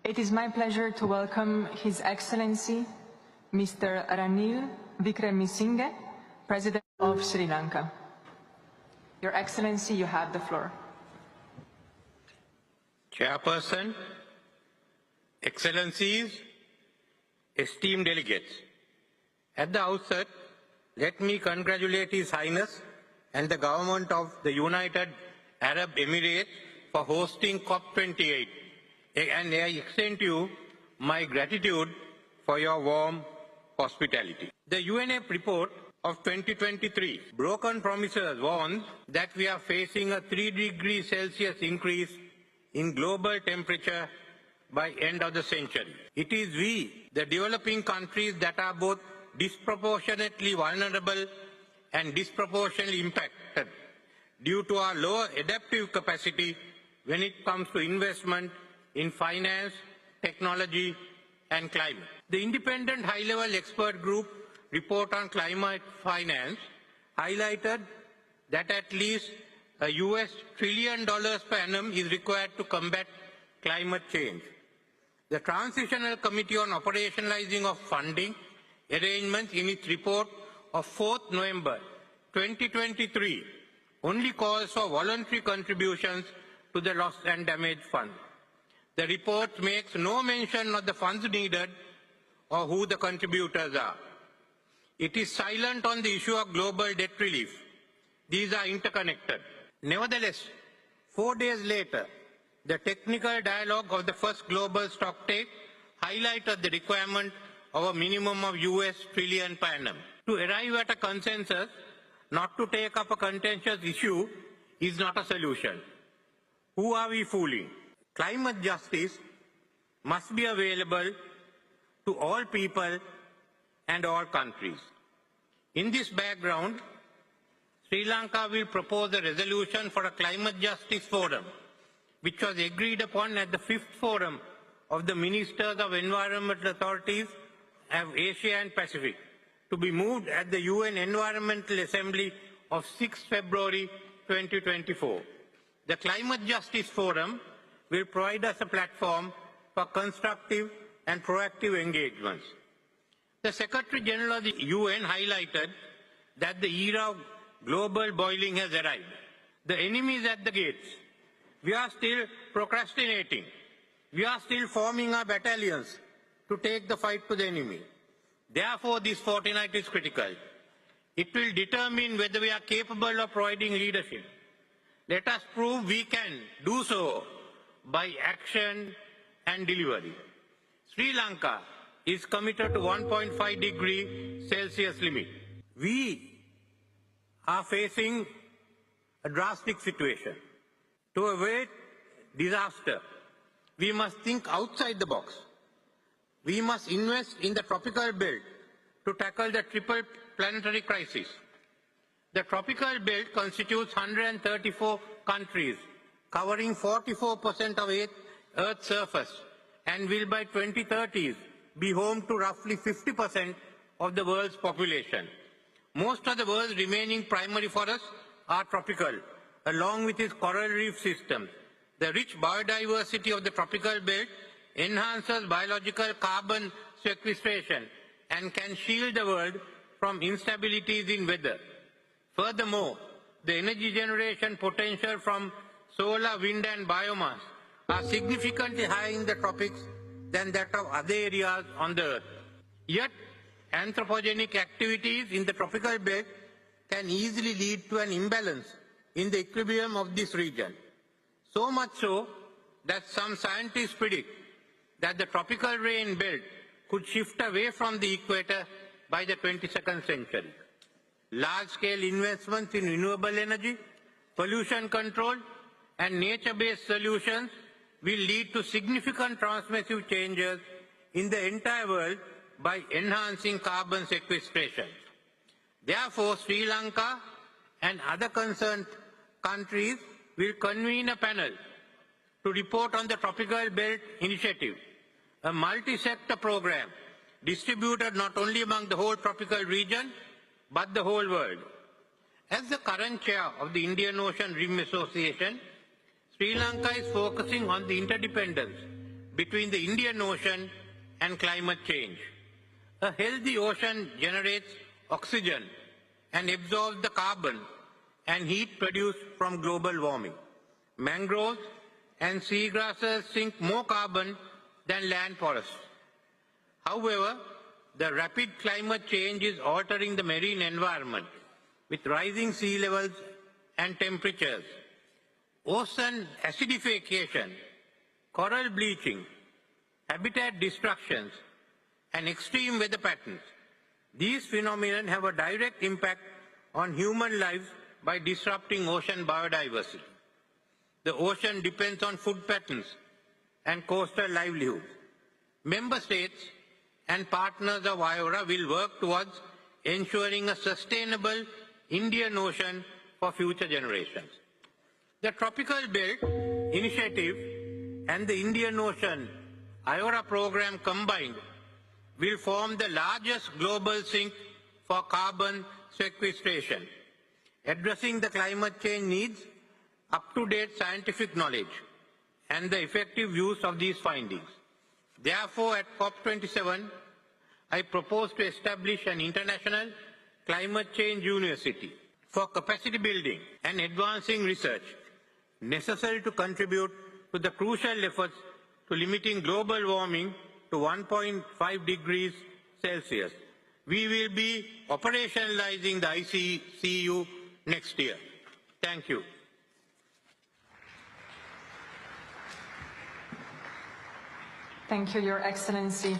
It is my pleasure to welcome His Excellency, Mr. Ranil Wickremesinghe, President of Sri Lanka. Your Excellency, you have the floor. Chairperson, Excellencies, esteemed delegates, at the outset, let me congratulate His Highness and the government of the United Arab Emirates for hosting COP28, and I extend to you my gratitude for your warm hospitality. The UNEP report of 2023, Broken Promises, warns that we are facing a 3 degrees Celsius increase in global temperature by end of the century. It is we, the developing countries, that are both disproportionately vulnerable and disproportionately impacted due to our lower adaptive capacity when it comes to investment in finance, technology, and climate. The independent high-level expert group report on climate finance highlighted that at least a US $1 trillion per annum is required to combat climate change. The Transitional Committee on Operationalizing of Funding Arrangements in its report of 4th November 2023 only calls for voluntary contributions to the Loss and Damage Fund. The report makes no mention of the funds needed or who the contributors are. It is silent on the issue of global debt relief. These are interconnected. Nevertheless, 4 days later, the technical dialogue of the first global stocktake highlighted the requirement of a minimum of US $1 trillion per annum. To arrive at a consensus, not to take up a contentious issue, is not a solution. Who are we fooling? Climate justice must be available to all people and all countries. In this background, Sri Lanka will propose a resolution for a climate justice forum, which was agreed upon at the 5th Forum of the Ministers of Environmental Authorities of Asia and Pacific, to be moved at the UN Environmental Assembly of 6 February 2024. The Climate Justice Forum will provide us a platform for constructive and proactive engagements. The Secretary General of the UN highlighted that the era of global boiling has arrived. The enemy is at the gates. We are still procrastinating. We are still forming our battalions to take the fight to the enemy. Therefore, this fortnight is critical. It will determine whether we are capable of providing leadership. Let us prove we can do so by action and delivery. Sri Lanka is committed to 1.5 degree Celsius limit. We are facing a drastic situation. To avoid disaster, we must think outside the box. We must invest in the tropical belt to tackle the triple planetary crisis. The tropical belt constitutes 134 countries, covering 44% of Earth's surface, and will by 2030 be home to roughly 50% of the world's population. Most of the world's remaining primary forests are tropical, along with its coral reef systems. The rich biodiversity of the tropical belt enhances biological carbon sequestration and can shield the world from instabilities in weather. Furthermore, the energy generation potential from solar, wind and biomass are significantly higher in the tropics than that of other areas on the Earth. Yet, anthropogenic activities in the tropical belt can easily lead to an imbalance in the equilibrium of this region. So much so that some scientists predict that the tropical rain belt could shift away from the equator by the 22nd century. Large-scale investments in renewable energy, pollution control, and nature-based solutions will lead to significant transformative changes in the entire world by enhancing carbon sequestration. Therefore, Sri Lanka and other concerned countries will convene a panel to report on the Tropical Belt Initiative, a multi-sector program distributed not only among the whole tropical region, but the whole world. As the current chair of the Indian Ocean Rim Association, Sri Lanka is focusing on the interdependence between the Indian Ocean and climate change. A healthy ocean generates oxygen and absorbs the carbon and heat produced from global warming. Mangroves and seagrasses sink more carbon than land forests. However, the rapid climate change is altering the marine environment with rising sea levels and temperatures. Ocean acidification, coral bleaching, habitat destructions, and extreme weather patterns. These phenomena have a direct impact on human lives by disrupting ocean biodiversity. The ocean depends on food patterns and coastal livelihoods. Member states and partners of IORA will work towards ensuring a sustainable Indian Ocean for future generations. The Tropical Belt Initiative and the Indian Ocean IORA program combined will form the largest global sink for carbon sequestration, addressing the climate change needs, up-to-date scientific knowledge, and the effective use of these findings. Therefore, at COP27, I propose to establish an international climate change university for capacity building and advancing research necessary to contribute to the crucial efforts to limiting global warming to 1.5 degrees Celsius. We will be operationalizing the ICCU next year. Thank you. Thank you, Your Excellency.